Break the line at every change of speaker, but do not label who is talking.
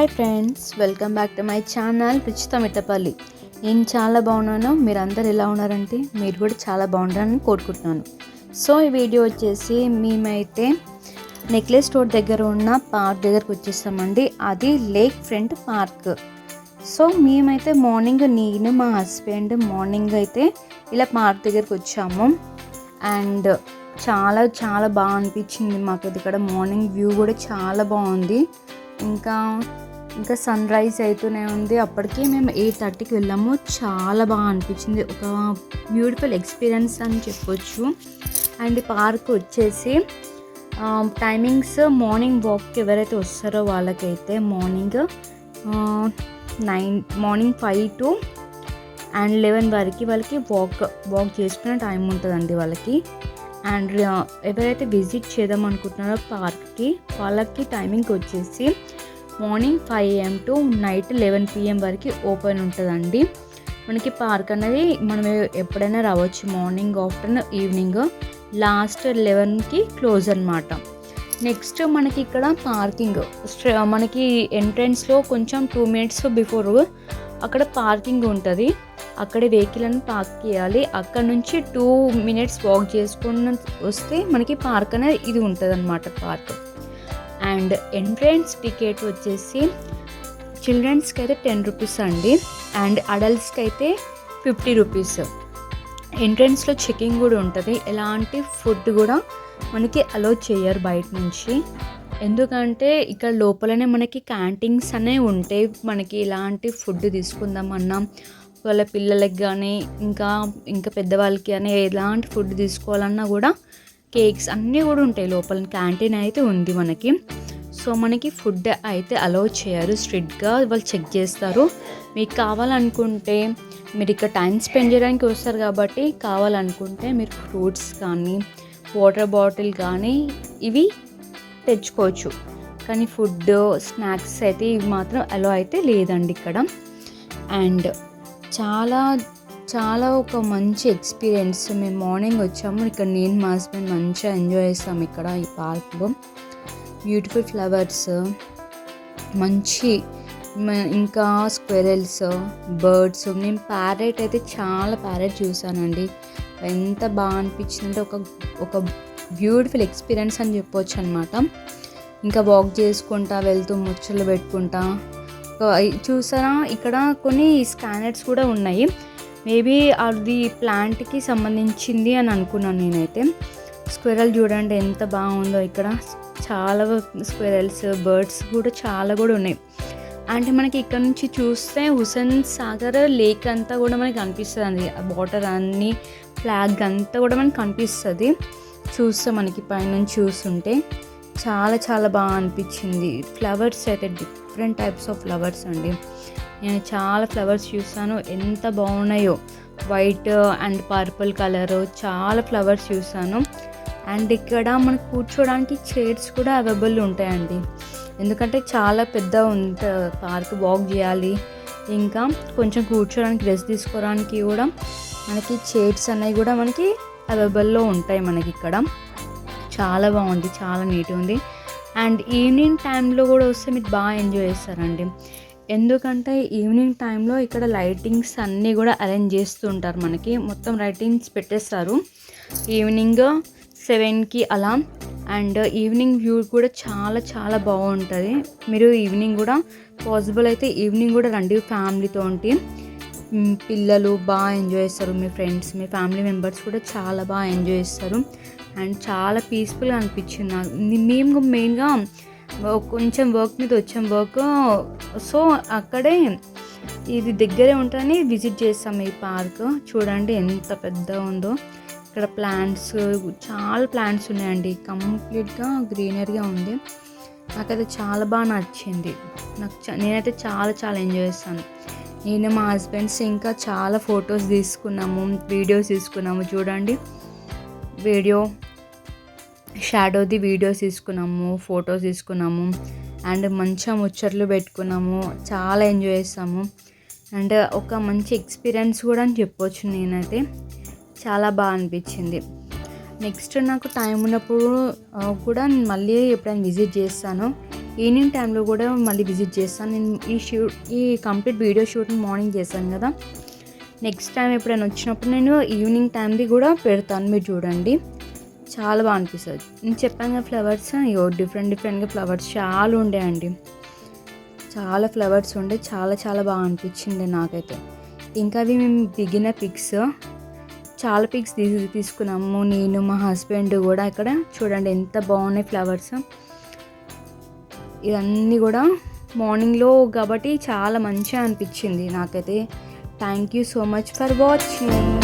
Hi friends, welcome back to my channel Ruchitha Mittapalli. నేను చాలా బాగున్నాను. మీరందరూ ఎలా ఉన్నారంటే మీరు కూడా చాలా బాగుంటారని కోరుకుంటున్నాను. సో ఈ వీడియో వచ్చేసి మేమైతే నెక్లెస్ స్టోర్ దగ్గర ఉన్న పార్క్ దగ్గరకు వచ్చేసామండి. అది లేక్ ఫ్రంట్ పార్క్. సో మేమైతే మార్నింగ్ నేను మా హస్బెండ్ మార్నింగ్ అయితే ఇలా పార్క్ దగ్గరకు వచ్చాము. అండ్ చాలా చాలా బాగా అనిపించింది మాకు. ఇక్కడ మార్నింగ్ వ్యూ కూడా చాలా బాగుంది. ఇంకా సన్ రైజ్ అవుతూనే ఉంది. అప్పటికి మేము 8:30కి వెళ్ళాము. చాలా బాగా అనిపించింది. ఒక బ్యూటిఫుల్ ఎక్స్పీరియన్స్ అని చెప్పొచ్చు. అండ్ పార్క్ వచ్చేసి టైమింగ్స్ మార్నింగ్ వాక్కి ఎవరైతే వస్తారో వాళ్ళకైతే మార్నింగ్ 5 to 11 వరకు వాళ్ళకి వాక్ చేసుకునే టైం ఉంటుందండి వాళ్ళకి. అండ్ ఎవరైతే విజిట్ చేద్దాం అనుకుంటున్నారో పార్క్కి వాళ్ళకి టైమింగ్ వచ్చేసి morning 5 AM to night 11 PM వరకు ఓపెన్ ఉంటుందండి. మనకి పార్క్ అనేది మనం ఎప్పుడైనా రావచ్చు. మార్నింగ్, ఆఫ్టర్నూన్, ఈవినింగ్, లాస్ట్ 11కి క్లోజ్ అనమాట. నెక్స్ట్ మనకి ఇక్కడ పార్కింగ్ మనకి ఎంట్రన్స్లో కొంచెం 2 minutes బిఫోర్ అక్కడ పార్కింగ్ ఉంటుంది. అక్కడే వెహికల్ అని పార్క్ చేయాలి. అక్కడ నుంచి 2 minutes వాక్ చేసుకుని వస్తే మనకి పార్క్ అనేది ఇది ఉంటుంది అనమాట పార్క్. అండ్ ఎంట్రన్స్ టికెట్ వచ్చేసి చిల్డ్రన్స్కి అయితే 10 rupees అండి. అండ్ అడల్ట్స్కి అయితే 50 rupees. ఎంట్రన్స్లో చెకింగ్ కూడా ఉంటుంది. ఎలాంటి ఫుడ్ కూడా మనకి అలో చేయరు బయట నుంచి. ఎందుకంటే ఇక్కడ లోపలనే మనకి క్యాంటీన్స్ అనేవి ఉంటాయి. మనకి ఎలాంటి ఫుడ్ తీసుకుందామన్నా వాళ్ళ పిల్లలకి కానీ ఇంకా పెద్దవాళ్ళకి కానీ ఎలాంటి ఫుడ్ తీసుకోవాలన్నా కూడా కేక్స్ అన్నీ కూడా ఉంటాయి లోపల. క్యాంటీన్ అయితే ఉంది మనకి. సో మనకి ఫుడ్ అయితే అలౌ చేయరు. స్ట్రిక్ట్గా వాళ్ళు చెక్ చేస్తారు. మీకు కావాలనుకుంటే మీరు ఇక్కడ టైం స్పెండ్ చేయడానికి వస్తారు కాబట్టి కావాలనుకుంటే మీరు ఫ్రూట్స్ కానీ వాటర్ బాటిల్ కానీ ఇవి తెచ్చుకోవచ్చు. కానీ ఫుడ్, స్నాక్స్ అయితే ఇవి మాత్రం అలో అయితే లేదండి ఇక్కడ. అండ్ చాలా చాలా ఒక మంచి ఎక్స్పీరియన్స్. మేము మార్నింగ్ వచ్చాము. ఇక్కడ నేను మా హస్బెండ్ మంచిగా ఎంజాయ్ చేస్తాము. ఇక్కడ ఈ పార్క్లో బ్యూటిఫుల్ ఫ్లవర్స్, మంచి ఇంకా స్క్వెరల్స్, బర్డ్స్. నేను ప్యారెట్ అయితే చాలా ప్యారెట్ చూసానండి. ఎంత బాగా అనిపించిందంటే ఒక బ్యూటిఫుల్ ఎక్స్పీరియన్స్ అని చెప్పవచ్చు అనమాట. ఇంకా వాక్ చేసుకుంటా వెళ్తూ ముచ్చట్లు పెట్టుకుంటా చూసారా. ఇక్కడ కొన్ని స్కానర్స్ కూడా ఉన్నాయి. మేబీ అది ప్లాంట్కి సంబంధించింది అని అనుకున్నాను నేనైతే. స్క్వెరల్ చూడండి ఎంత బాగుందో. ఇక్కడ చాలా స్క్వెరల్స్, బర్డ్స్ కూడా చాలా కూడా ఉన్నాయి. అంటే మనకి ఇక్కడ నుంచి చూస్తే హుస్సేన్ సాగర్ లేక్ అంతా కూడా మనకి కనిపిస్తుంది. వాటర్ అన్నీ, ఫ్లాగ్ అంతా కూడా మనకి కనిపిస్తుంది. చూస్తే మనకి పైనుంచి చూస్తుంటే చాలా చాలా బాగా అనిపించింది. ఫ్లవర్స్ అయితే డిఫరెంట్ టైప్స్ ఆఫ్ ఫ్లవర్స్ అండి. నేను చాలా ఫ్లవర్స్ చూసాను. ఎంత బాగున్నాయో. వైట్ అండ్ పర్పుల్ కలరు చాలా ఫ్లవర్స్ చూసాను. అండ్ ఇక్కడ మనకు కూర్చోడానికి చైర్స్ కూడా అవైలబుల్ ఉంటాయండి. ఎందుకంటే చాలా పెద్ద ఉంటుంది పార్క్. వాక్ చేయాలి, ఇంకా కొంచెం కూర్చోడానికి, రెస్ట్ తీసుకోవడానికి కూడా మనకి చైర్స్ అనేవి కూడా మనకి అవైలబుల్లో ఉంటాయి మనకి ఇక్కడ. చాలా బాగుంది, చాలా నీట్గా ఉంది. అండ్ ఈవినింగ్ టైంలో కూడా వస్తే మీరు బాగా ఎంజాయ్ చేస్తారండి. ఎందుకంటే ఈవినింగ్ టైంలో ఇక్కడ లైటింగ్స్ అన్నీ కూడా అరేంజ్ చేస్తూ ఉంటారు. మనకి మొత్తం లైటింగ్స్ పెట్టేస్తారు ఈవినింగ్ 7కి అలా. అండ్ ఈవినింగ్ వ్యూ కూడా చాలా చాలా బాగుంటుంది. మీరు ఈవినింగ్ కూడా పాసిబుల్ అయితే ఈవినింగ్ కూడా రండి ఫ్యామిలీతో. పిల్లలు బాగా ఎంజాయ్ చేస్తారు. మీ ఫ్రెండ్స్, మీ ఫ్యామిలీ మెంబర్స్ కూడా చాలా బాగా ఎంజాయ్ చేస్తారు. అండ్ చాలా పీస్ఫుల్గా అనిపించింది నాకు. మేము మెయిన్గా కొంచెం వర్క్ మీద వచ్చాం. సో అక్కడే ఇది దగ్గరే ఉంటుందని విజిట్ చేస్తాం ఈ పార్క్. చూడండి ఎంత పెద్దగా ఉందో. ఇక్కడ ప్లాంట్స్, చాలా ప్లాంట్స్ ఉన్నాయండి. కంప్లీట్గా గ్రీనరీగా ఉంది. నాకైతే చాలా బాగా నచ్చింది. నేనైతే చాలా చాలా ఎంజాయ్ చేస్తాను. నేను, మా హస్బెండ్స్ ఇంకా చాలా ఫొటోస్ తీసుకున్నాము, వీడియోస్ తీసుకున్నాము. చూడండి, షాడోది వీడియోస్ తీసుకున్నాము, ఫొటోస్ తీసుకున్నాము. అండ్ మంచిగా ముచ్చట్లు పెట్టుకున్నాము. చాలా ఎంజాయ్ చేస్తాము. అండ్ ఒక మంచి ఎక్స్పీరియన్స్ కూడా అని చెప్పొచ్చు. నేనైతే చాలా బాగా అనిపించింది. నెక్స్ట్ నాకు టైం ఉన్నప్పుడు కూడా నేను మళ్ళీ ఎప్పుడైనా విజిట్ చేస్తాను. ఈవినింగ్ టైంలో కూడా మళ్ళీ విజిట్ చేస్తాను. నేను ఈ కంప్లీట్ వీడియో షూట్ని మార్నింగ్ చేశాను కదా, నెక్స్ట్ టైం ఎప్పుడైనా వచ్చినప్పుడు నేను ఈవినింగ్ టైంది కూడా పెడతాను, మీరు చూడండి. చాలా బాగా అనిపిస్తుంది. నేను చెప్పాను కదా ఫ్లవర్స్, డిఫరెంట్గా ఫ్లవర్స్ చాలా ఉండేయండి. చాలా ఫ్లవర్స్ ఉండే, చాలా బాగా అనిపించింది నాకైతే. ఇంకా అవి మేము దిగిన పిక్స్, చాలా పిక్స్ తీసుకున్నాము నేను, మా హస్బెండ్ కూడా. ఇక్కడ చూడండి ఎంత బాగున్నాయి ఫ్లవర్స్. ఇవన్నీ కూడా మార్నింగ్లో కాబట్టి చాలా మంచిగా అనిపించింది నాకైతే. Thank you so much for watching.